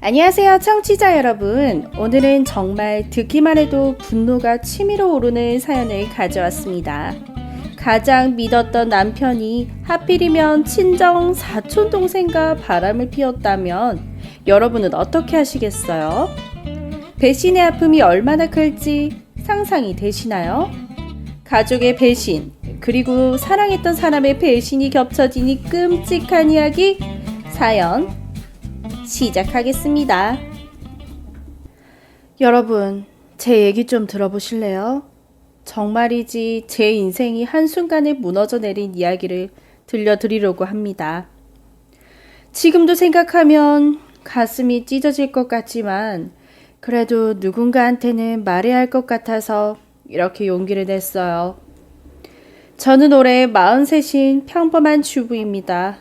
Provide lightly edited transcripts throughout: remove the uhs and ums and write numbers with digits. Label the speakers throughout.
Speaker 1: 안녕하세요, 청취자 여러분. 오늘은 정말 듣기만 해도 분노가 치밀어 오르는 사연을 가져왔습니다. 가장 믿었던 남편이 하필이면 친정 사촌 동생과 바람을 피웠다면 여러분은 어떻게 하시겠어요? 배신의 아픔이 얼마나 클지 상상이 되시나요? 가족의 배신, 그리고 사랑했던 사람의 배신이 겹쳐지니 끔찍한 이야기, 사연 시작하겠습니다. 여러분, 제 얘기 좀 들어보실래요? 정말이지 제 인생이 한순간에 무너져 내린 이야기를 들려드리려고 합니다. 지금도 생각하면 가슴이 찢어질 것 같지만 그래도 누군가한테는 말해야 할 것 같아서 이렇게 용기를 냈어요. 저는 올해 43인 평범한 주부입니다.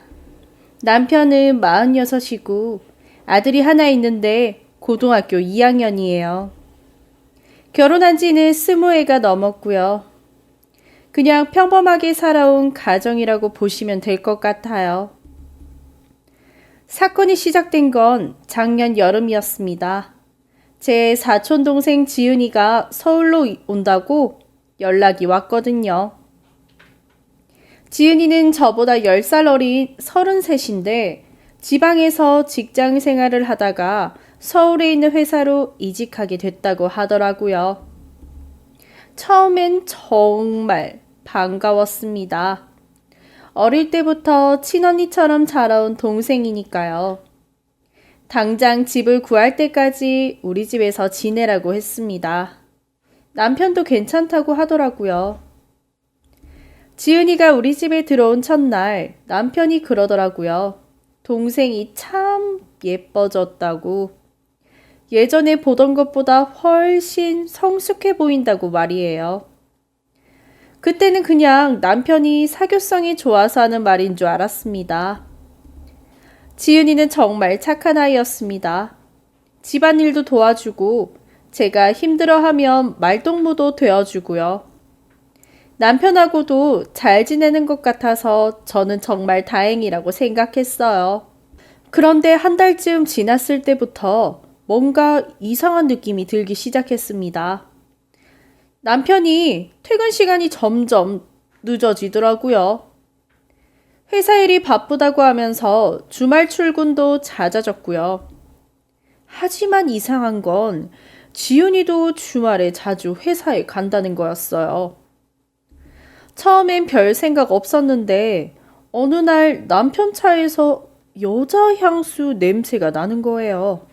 Speaker 1: 남편은 46이고 아들이 하나 있는데 고등학교 2학년이에요. 결혼한 지는 20해가 넘었고요. 그냥 평범하게 살아온 가정이라고 보시면 될 것 같아요. 사건이 시작된 건 작년 여름이었습니다. 제 사촌동생 지은이가 서울로 온다고 연락이 왔거든요. 지은이는 저보다 10살 어린 33인데 지방에서 직장 생활을 하다가 서울에 있는 회사로 이직하게 됐다고 하더라고요. 처음엔 정말 반가웠습니다. 어릴 때부터 친언니처럼 자라온 동생이니까요. 당장 집을 구할 때까지 우리 집에서 지내라고 했습니다. 남편도 괜찮다고 하더라고요. 지은이가 우리 집에 들어온 첫날 남편이 그러더라고요. 동생이 참 예뻐졌다고. 예전에 보던 것보다 훨씬 성숙해 보인다고 말이에요. 그때는 그냥 남편이 사교성이 좋아서 하는 말인 줄 알았습니다. 지은이는 정말 착한 아이였습니다. 집안일도 도와주고 제가 힘들어하면 말동무도 되어주고요. 남편하고도 잘 지내는 것 같아서 저는 정말 다행이라고 생각했어요. 그런데 한 달쯤 지났을 때부터 뭔가 이상한 느낌이 들기 시작했습니다. 남편이 퇴근 시간이 점점 늦어지더라고요. 회사 일이 바쁘다고 하면서 주말 출근도 잦아졌고요. 하지만 이상한 건 지은이도 주말에 자주 회사에 간다는 거였어요. 처음엔 별 생각 없었는데 어느 날 남편 차에서 여자 향수 냄새가 나는 거예요.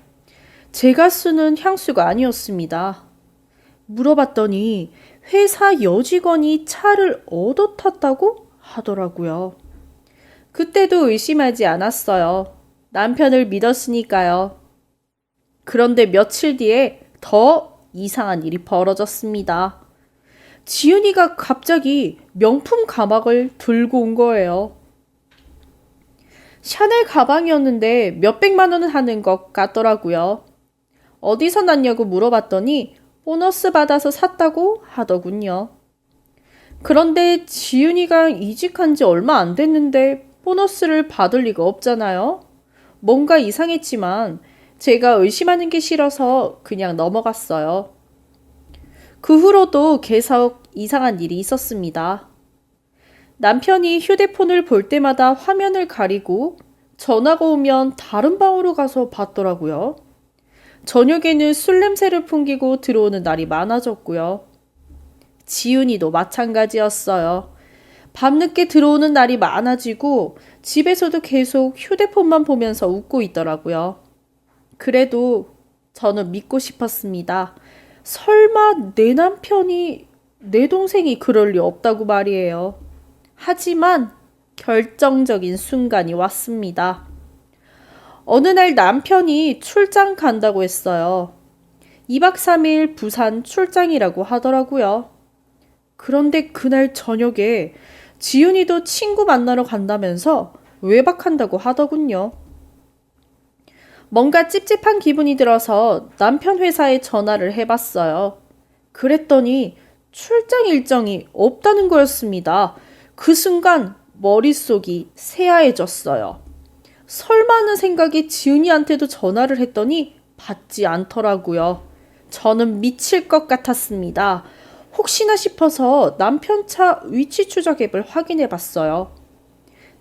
Speaker 1: 제가 쓰는 향수가 아니었습니다. 물어봤더니 회사 여직원이 차를 얻어 탔다고 하더라고요. 그때도 의심하지 않았어요. 남편을 믿었으니까요. 그런데 며칠 뒤에 더 이상한 일이 벌어졌습니다. 지은이가 갑자기 명품 가방을 들고 온 거예요. 샤넬 가방이었는데 몇백만 원은 하는 것 같더라고요. 어디서 났냐고 물어봤더니 보너스 받아서 샀다고 하더군요. 그런데 지은이가 이직한 지 얼마 안 됐는데 보너스를 받을 리가 없잖아요. 뭔가 이상했지만 제가 의심하는 게 싫어서 그냥 넘어갔어요. 그 후로도 계속 이상한 일이 있었습니다. 남편이 휴대폰을 볼 때마다 화면을 가리고 전화가 오면 다른 방으로 가서 받더라고요. 저녁에는 술 냄새를 풍기고 들어오는 날이 많아졌고요. 지은이도 마찬가지였어요. 밤늦게 들어오는 날이 많아지고 집에서도 계속 휴대폰만 보면서 웃고 있더라고요. 그래도 저는 믿고 싶었습니다. 설마 내 남편이, 내 동생이 그럴 리 없다고 말이에요. 하지만 결정적인 순간이 왔습니다. 어느 날 남편이 출장 간다고 했어요. 2박 3일 부산 출장이라고 하더라고요. 그런데 그날 저녁에 지은이도 친구 만나러 간다면서 외박한다고 하더군요. 뭔가 찝찝한 기분이 들어서 남편 회사에 전화를 해봤어요. 그랬더니 출장 일정이 없다는 거였습니다. 그 순간 머릿속이 새하얘졌어요. 설마 하는 생각에 지은이한테도 전화를 했더니 받지 않더라고요. 저는 미칠 것 같았습니다. 혹시나 싶어서 남편 차 위치 추적 앱을 확인해 봤어요.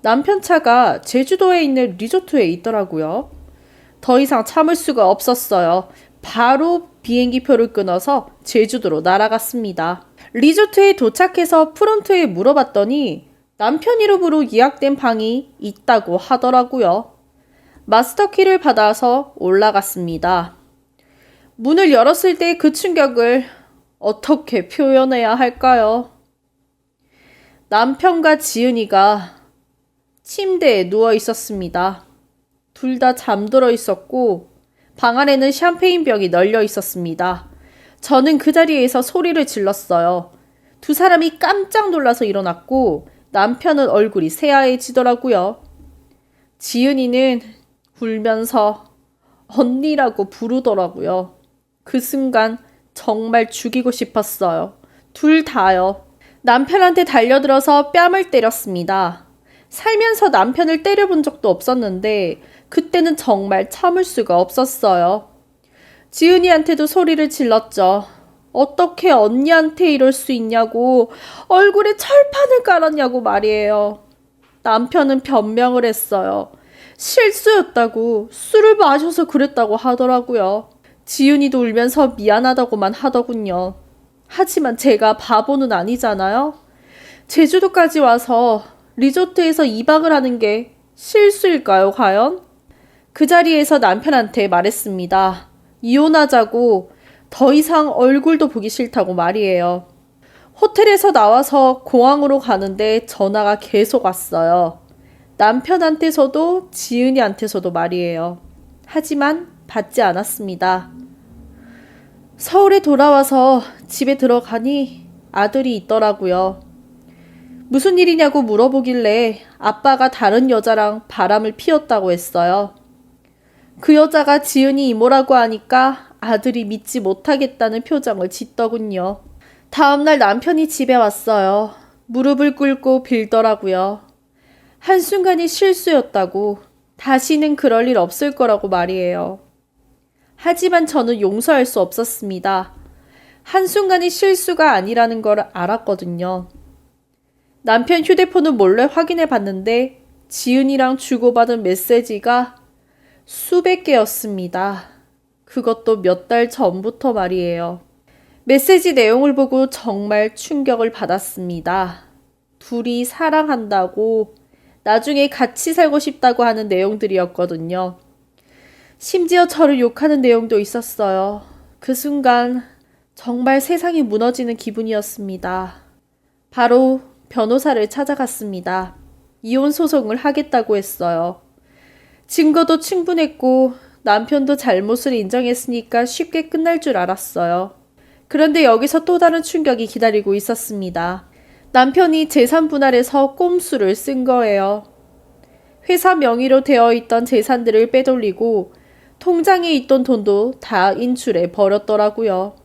Speaker 1: 남편 차가 제주도에 있는 리조트에 있더라고요. 더 이상 참을 수가 없었어요. 바로 비행기표를 끊어서 제주도로 날아갔습니다. 리조트에 도착해서 프론트에 물어봤더니 남편 이름으로 예약된 방이 있다고 하더라고요. 마스터키를 받아서 올라갔습니다. 문을 열었을 때 그 충격을 어떻게 표현해야 할까요? 남편과 지은이가 침대에 누워 있었습니다. 둘 다 잠들어 있었고 방 안에는 샴페인 병이 널려 있었습니다. 저는 그 자리에서 소리를 질렀어요. 두 사람이 깜짝 놀라서 일어났고 남편은 얼굴이 새하얘지더라고요. 지은이는 울면서 언니라고 부르더라고요. 그 순간 정말 죽이고 싶었어요. 둘 다요. 남편한테 달려들어서 뺨을 때렸습니다. 살면서 남편을 때려본 적도 없었는데 그때는 정말 참을 수가 없었어요. 지은이한테도 소리를 질렀죠. 어떻게 언니한테 이럴 수 있냐고, 얼굴에 철판을 깔았냐고 말이에요. 남편은 변명을 했어요. 실수였다고, 술을 마셔서 그랬다고 하더라고요. 지은이도 울면서 미안하다고만 하더군요. 하지만 제가 바보는 아니잖아요. 제주도까지 와서 리조트에서 2박을 하는 게 실수일까요, 과연? 그 자리에서 남편한테 말했습니다. 이혼하자고, 더 이상 얼굴도 보기 싫다고 말이에요. 호텔에서 나와서 공항으로 가는데 전화가 계속 왔어요. 남편한테서도 지은이한테서도 말이에요. 하지만 받지 않았습니다. 서울에 돌아와서 집에 들어가니 아들이 있더라고요. 무슨 일이냐고 물어보길래 아빠가 다른 여자랑 바람을 피웠다고 했어요. 그 여자가 지은이 이모라고 하니까 아들이 믿지 못하겠다는 표정을 짓더군요. 다음날 남편이 집에 왔어요. 무릎을 꿇고 빌더라고요. 한순간이 실수였다고, 다시는 그럴 일 없을 거라고 말이에요. 하지만 저는 용서할 수 없었습니다. 한순간이 실수가 아니라는 걸 알았거든요. 남편 휴대폰을 몰래 확인해 봤는데 지은이랑 주고받은 메시지가 수백 개였습니다. 그것도 몇 달 전부터 말이에요. 메시지 내용을 보고 정말 충격을 받았습니다. 둘이 사랑한다고, 나중에 같이 살고 싶다고 하는 내용들이었거든요. 심지어 저를 욕하는 내용도 있었어요. 그 순간 정말 세상이 무너지는 기분이었습니다. 바로 변호사를 찾아갔습니다. 이혼 소송을 하겠다고 했어요. 증거도 충분했고 남편도 잘못을 인정했으니까 쉽게 끝날 줄 알았어요. 그런데 여기서 또 다른 충격이 기다리고 있었습니다. 남편이 재산 분할에서 꼼수를 쓴 거예요. 회사 명의로 되어 있던 재산들을 빼돌리고 통장에 있던 돈도 다 인출해 버렸더라고요.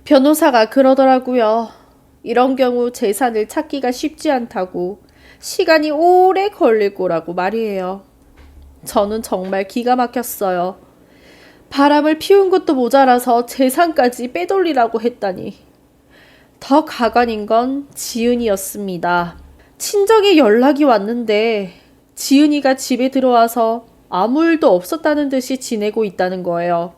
Speaker 1: 변호사가 그러더라고요. 이런 경우 재산을 찾기가 쉽지 않다고, 시간이 오래 걸릴 거라고 말이에요. 저는 정말 기가 막혔어요. 바람을 피운 것도 모자라서 재산까지 빼돌리라고 했다니. 더 가관인 건 지은이였습니다. 친정에 연락이 왔는데 지은이가 집에 들어와서 아무 일도 없었다는 듯이 지내고 있다는 거예요.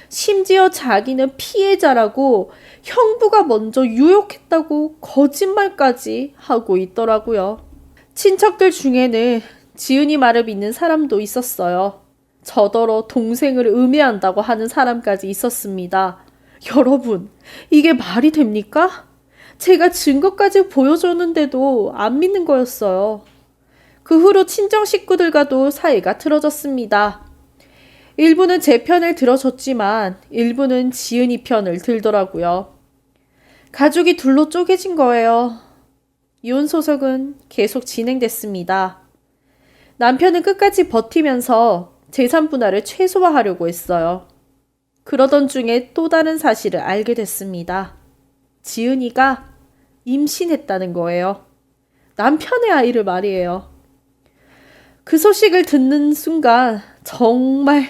Speaker 1: 심지어 자기는 피해자라고, 형부가 먼저 유혹했다고 거짓말까지 하고 있더라고요. 친척들 중에는 지은이 말을 믿는 사람도 있었어요. 저더러 동생을 음해한다고 하는 사람까지 있었습니다. 여러분, 이게 말이 됩니까? 제가 증거까지 보여줬는데도 안 믿는 거였어요. 그 후로 친정 식구들과도 사이가 틀어졌습니다. 일부는 제 편을 들어줬지만 일부는 지은이 편을 들더라고요. 가족이 둘로 쪼개진 거예요. 이혼 소송은 계속 진행됐습니다. 남편은 끝까지 버티면서 재산 분할을 최소화하려고 했어요. 그러던 중에 또 다른 사실을 알게 됐습니다. 지은이가 임신했다는 거예요. 남편의 아이를 말이에요. 그 소식을 듣는 순간 정말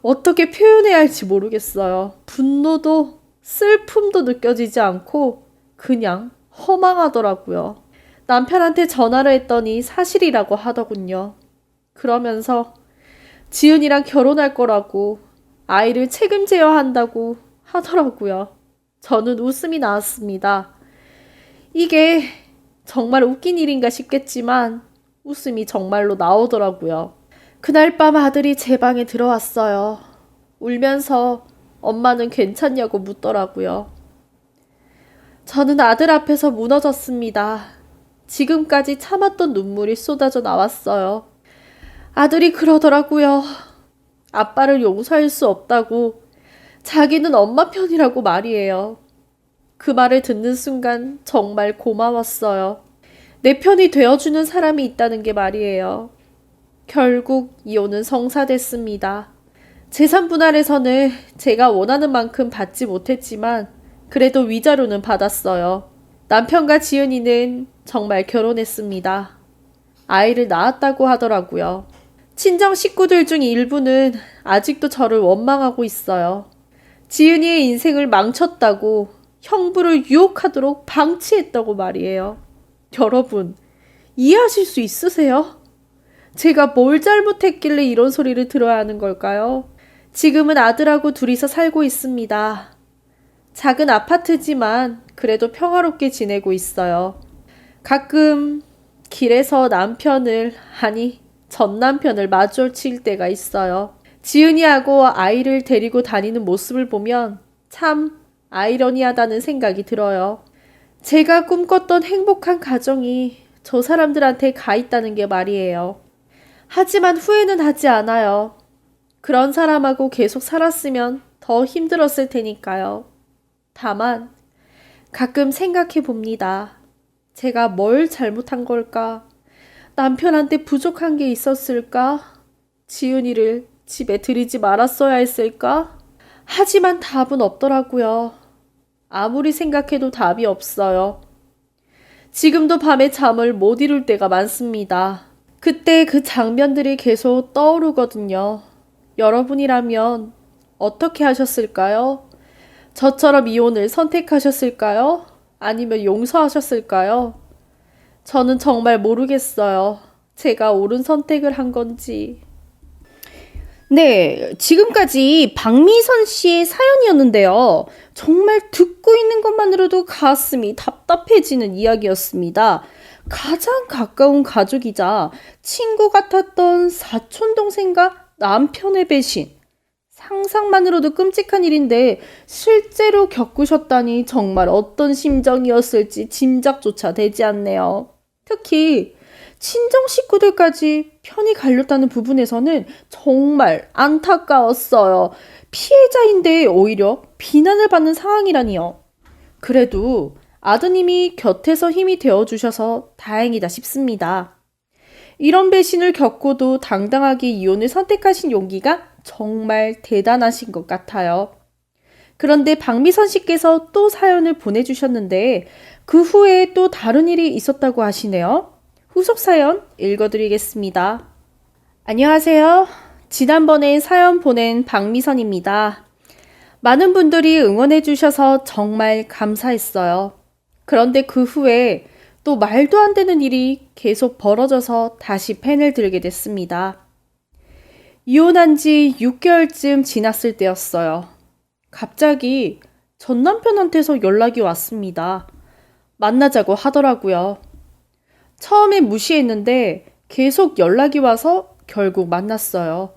Speaker 1: 어떻게 표현해야 할지 모르겠어요. 분노도 슬픔도 느껴지지 않고 그냥 허망하더라고요. 남편한테 전화를 했더니 사실이라고 하더군요. 그러면서 지은이랑 결혼할 거라고 아이를 책임져야 한다고 하더라고요. 저는 웃음이 나왔습니다. 이게 정말 웃긴 일인가 싶겠지만 웃음이 정말로 나오더라고요. 그날 밤 아들이 제 방에 들어왔어요. 울면서 엄마는 괜찮냐고 묻더라고요. 저는 아들 앞에서 무너졌습니다. 지금까지 참았던 눈물이 쏟아져 나왔어요. 아들이 그러더라고요. 아빠를 용서할 수 없다고, 자기는 엄마 편이라고 말이에요. 그 말을 듣는 순간 정말 고마웠어요. 내 편이 되어주는 사람이 있다는 게 말이에요. 결국 이혼은 성사됐습니다. 재산 분할에서는 제가 원하는 만큼 받지 못했지만 그래도 위자료는 받았어요. 남편과 지은이는 정말 결혼했습니다. 아이를 낳았다고 하더라고요. 친정 식구들 중 일부는 아직도 저를 원망하고 있어요. 지은이의 인생을 망쳤다고, 형부를 유혹하도록 방치했다고 말이에요. 여러분, 이해하실 수 있으세요? 제가 뭘 잘못했길래 이런 소리를 들어야 하는 걸까요? 지금은 아들하고 둘이서 살고 있습니다. 작은 아파트지만 그래도 평화롭게 지내고 있어요. 가끔 길에서 남편을, 아니 전 남편을 마주칠 때가 있어요. 지은이하고 아이를 데리고 다니는 모습을 보면 참 아이러니하다는 생각이 들어요. 제가 꿈꿨던 행복한 가정이 저 사람들한테 가 있다는 게 말이에요. 하지만 후회는 하지 않아요. 그런 사람하고 계속 살았으면 더 힘들었을 테니까요. 다만 가끔 생각해 봅니다. 제가 뭘 잘못한 걸까? 남편한테 부족한 게 있었을까? 지은이를 집에 들이지 말았어야 했을까? 하지만 답은 없더라고요. 아무리 생각해도 답이 없어요. 지금도 밤에 잠을 못 이룰 때가 많습니다. 그때 그 장면들이 계속 떠오르거든요. 여러분이라면 어떻게 하셨을까요? 저처럼 이혼을 선택하셨을까요? 아니면 용서하셨을까요? 저는 정말 모르겠어요. 제가 옳은 선택을 한 건지.
Speaker 2: 네, 지금까지 박미선 씨의 사연이었는데요. 정말 듣고 있는 것만으로도 가슴이 답답해지는 이야기였습니다. 가장 가까운 가족이자 친구 같았던 사촌동생과 남편의 배신. 상상만으로도 끔찍한 일인데 실제로 겪으셨다니 정말 어떤 심정이었을지 짐작조차 되지 않네요. 특히 친정 식구들까지 편이 갈렸다는 부분에서는 정말 안타까웠어요. 피해자인데 오히려 비난을 받는 상황이라니요. 그래도 아드님이 곁에서 힘이 되어주셔서 다행이다 싶습니다. 이런 배신을 겪고도 당당하게 이혼을 선택하신 용기가 정말 대단하신 것 같아요. 그런데 박미선 씨께서 또 사연을 보내주셨는데 그 후에 또 다른 일이 있었다고 하시네요. 후속 사연 읽어드리겠습니다. 안녕하세요. 지난번에 사연 보낸 박미선입니다. 많은 분들이 응원해주셔서 정말 감사했어요. 그런데 그 후에 또 말도 안 되는 일이 계속 벌어져서 다시 펜을 들게 됐습니다. 이혼한 지 6개월쯤 지났을 때였어요. 갑자기 전 남편한테서 연락이 왔습니다. 만나자고 하더라고요. 처음엔 무시했는데 계속 연락이 와서 결국 만났어요.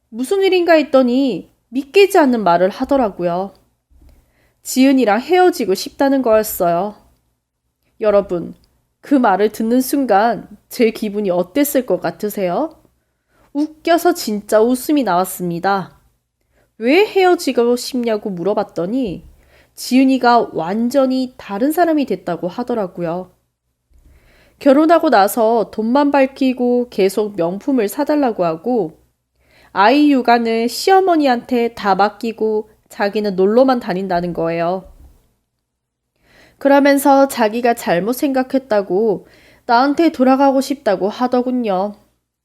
Speaker 2: 무슨 일인가 했더니 믿기지 않는 말을 하더라고요. 지은이랑 헤어지고 싶다는 거였어요. 여러분, 그 말을 듣는 순간 제 기분이 어땠을 것 같으세요? 웃겨서 진짜 웃음이 나왔습니다. 왜 헤어지고 싶냐고 물어봤더니 지은이가 완전히 다른 사람이 됐다고 하더라고요. 결혼하고 나서 돈만 밝히고 계속 명품을 사달라고 하고 아이 육아는 시어머니한테 다 맡기고 자기는 놀러만 다닌다는 거예요. 그러면서 자기가 잘못 생각했다고 나한테 돌아가고 싶다고 하더군요.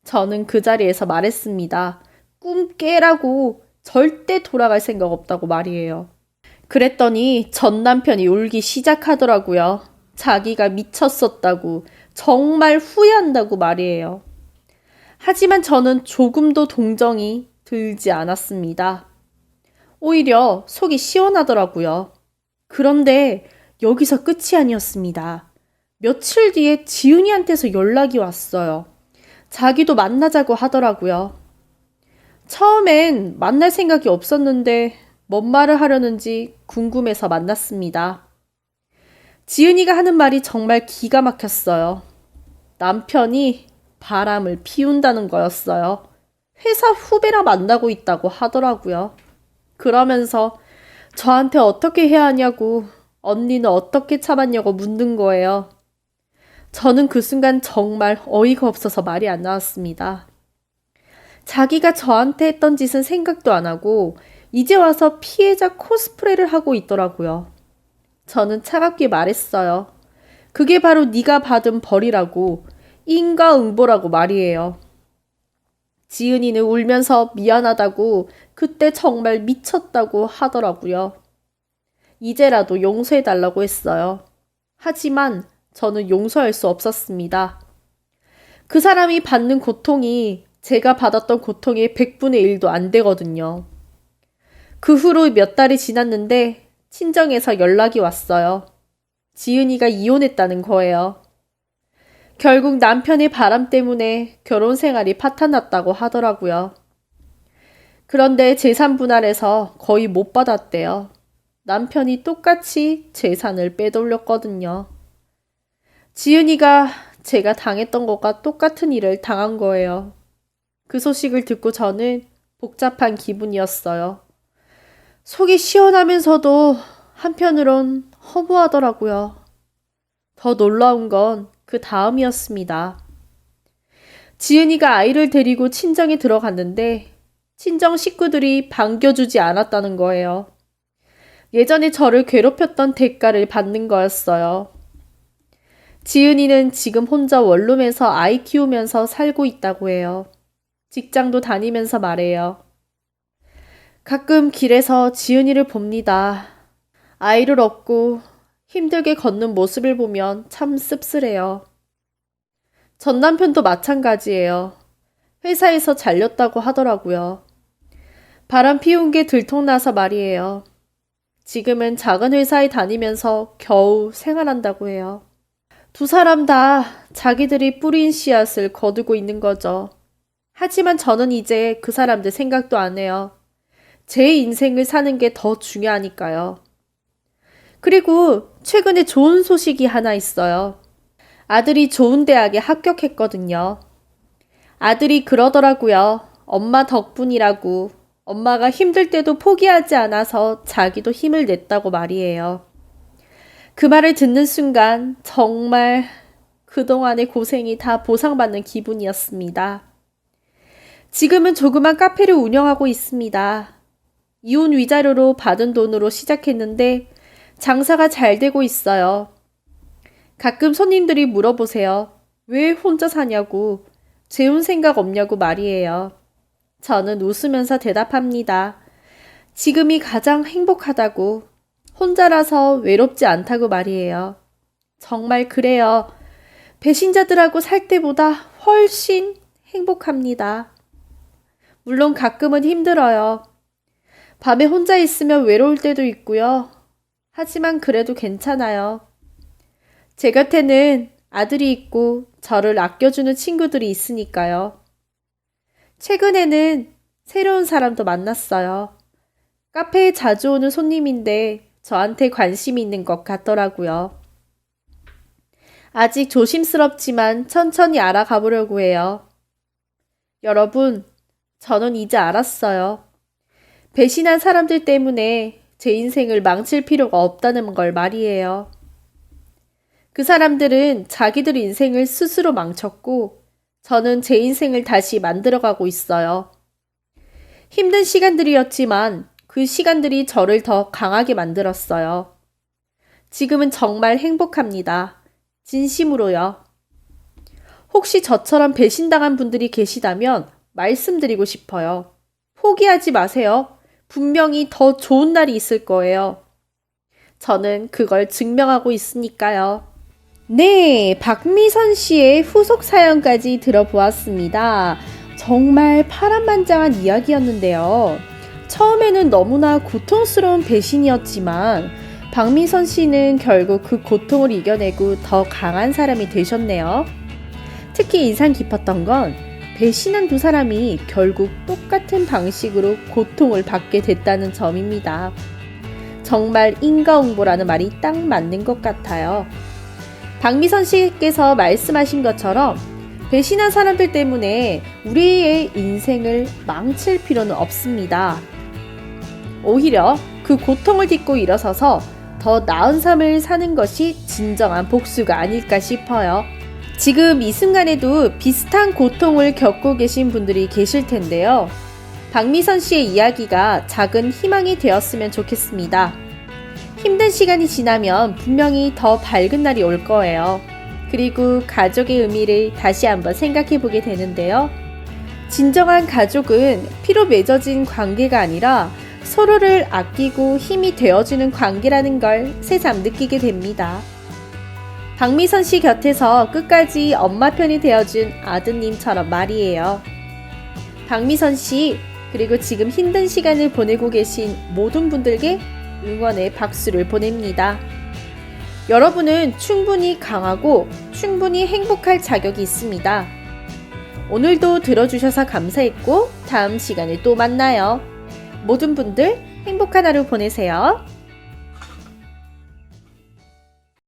Speaker 1: 저는 그 자리에서 말했습니다. 꿈 깨라고. 절대 돌아갈 생각 없다고 말이에요. 그랬더니 전 남편이 울기 시작하더라고요. 자기가 미쳤었다고, 정말 후회한다고 말이에요. 하지만 저는 조금도 동정이 들지 않았습니다. 오히려 속이 시원하더라고요. 그런데 여기서 끝이 아니었습니다. 며칠 뒤에 지은이한테서 연락이 왔어요. 자기도 만나자고 하더라고요. 처음엔 만날 생각이 없었는데 뭔 말을 하려는지 궁금해서 만났습니다. 지은이가 하는 말이 정말 기가 막혔어요. 남편이 바람을 피운다는 거였어요. 회사 후배랑 만나고 있다고 하더라고요. 그러면서 저한테 어떻게 해야 하냐고, 언니는 어떻게 참았냐고 묻는 거예요. 저는 그 순간 정말 어이가 없어서 말이 안 나왔습니다. 자기가 저한테 했던 짓은 생각도 안 하고 이제 와서 피해자 코스프레를 하고 있더라고요. 저는 차갑게 말했어요. 그게 바로 네가 받은 벌이라고, 인과응보라고 말이에요. 지은이는 울면서 미안하다고, 그때 정말 미쳤다고 하더라고요. 이제라도 용서해달라고 했어요. 하지만 저는 용서할 수 없었습니다. 그 사람이 받는 고통이 제가 받았던 고통의 100분의 1도 안 되거든요. 그 후로 몇 달이 지났는데 친정에서 연락이 왔어요. 지은이가 이혼했다는 거예요. 결국 남편의 바람 때문에 결혼 생활이 파탄났다고 하더라고요. 그런데 재산 분할해서 거의 못 받았대요. 남편이 똑같이 재산을 빼돌렸거든요. 지은이가 제가 당했던 것과 똑같은 일을 당한 거예요. 그 소식을 듣고 저는 복잡한 기분이었어요. 속이 시원하면서도 한편으론 허무하더라고요. 더 놀라운 건 그 다음이었습니다. 지은이가 아이를 데리고 친정에 들어갔는데 친정 식구들이 반겨주지 않았다는 거예요. 예전에 저를 괴롭혔던 대가를 받는 거였어요. 지은이는 지금 혼자 원룸에서 아이 키우면서 살고 있다고 해요. 직장도 다니면서 말해요. 가끔 길에서 지은이를 봅니다. 아이를 얻고 힘들게 걷는 모습을 보면 참 씁쓸해요. 전 남편도 마찬가지예요. 회사에서 잘렸다고 하더라고요. 바람 피운 게 들통나서 말이에요. 지금은 작은 회사에 다니면서 겨우 생활한다고 해요. 두 사람 다 자기들이 뿌린 씨앗을 거두고 있는 거죠. 하지만 저는 이제 그 사람들 생각도 안 해요. 제 인생을 사는 게 더 중요하니까요. 그리고 최근에 좋은 소식이 하나 있어요. 아들이 좋은 대학에 합격했거든요. 아들이 그러더라고요. 엄마 덕분이라고. 엄마가 힘들 때도 포기하지 않아서 자기도 힘을 냈다고 말이에요. 그 말을 듣는 순간 정말 그동안의 고생이 다 보상받는 기분이었습니다. 지금은 조그만 카페를 운영하고 있습니다. 이혼 위자료로 받은 돈으로 시작했는데 장사가 잘 되고 있어요. 가끔 손님들이 물어보세요. 왜 혼자 사냐고, 재혼 생각 없냐고 말이에요. 저는 웃으면서 대답합니다. 지금이 가장 행복하다고, 혼자라서 외롭지 않다고 말이에요. 정말 그래요. 배신자들하고 살 때보다 훨씬 행복합니다. 물론 가끔은 힘들어요. 밤에 혼자 있으면 외로울 때도 있고요. 하지만 그래도 괜찮아요. 제 곁에는 아들이 있고 저를 아껴주는 친구들이 있으니까요. 최근에는 새로운 사람도 만났어요. 카페에 자주 오는 손님인데 저한테 관심이 있는 것 같더라고요. 아직 조심스럽지만 천천히 알아가 보려고 해요. 여러분, 저는 이제 알았어요. 배신한 사람들 때문에 제 인생을 망칠 필요가 없다는 걸 말이에요. 그 사람들은 자기들 인생을 스스로 망쳤고 저는 제 인생을 다시 만들어가고 있어요. 힘든 시간들이었지만 그 시간들이 저를 더 강하게 만들었어요. 지금은 정말 행복합니다. 진심으로요. 혹시 저처럼 배신당한 분들이 계시다면 말씀드리고 싶어요. 포기하지 마세요. 분명히 더 좋은 날이 있을 거예요. 저는 그걸 증명하고 있으니까요.
Speaker 2: 네, 박미선 씨의 후속 사연까지 들어보았습니다. 정말 파란만장한 이야기였는데요. 처음에는 너무나 고통스러운 배신이었지만 박미선 씨는 결국 그 고통을 이겨내고 더 강한 사람이 되셨네요. 특히 인상 깊었던 건 배신한 두 사람이 결국 똑같은 방식으로 고통을 받게 됐다는 점입니다. 정말 인과응보라는 말이 딱 맞는 것 같아요. 박미선 씨께서 말씀하신 것처럼 배신한 사람들 때문에 우리의 인생을 망칠 필요는 없습니다. 오히려 그 고통을 딛고 일어서서 더 나은 삶을 사는 것이 진정한 복수가 아닐까 싶어요. 지금 이 순간에도 비슷한 고통을 겪고 계신 분들이 계실 텐데요. 박미선 씨의 이야기가 작은 희망이 되었으면 좋겠습니다. 힘든 시간이 지나면 분명히 더 밝은 날이 올 거예요. 그리고 가족의 의미를 다시 한번 생각해 보게 되는데요. 진정한 가족은 피로 맺어진 관계가 아니라 서로를 아끼고 힘이 되어주는 관계라는 걸 새삼 느끼게 됩니다. 박미선 씨 곁에서 끝까지 엄마 편이 되어준 아드님처럼 말이에요. 박미선 씨, 그리고 지금 힘든 시간을 보내고 계신 모든 분들께 응원의 박수를 보냅니다. 여러분은 충분히 강하고 충분히 행복할 자격이 있습니다. 오늘도 들어주셔서 감사했고 다음 시간에 또 만나요. 모든 분들 행복한 하루 보내세요.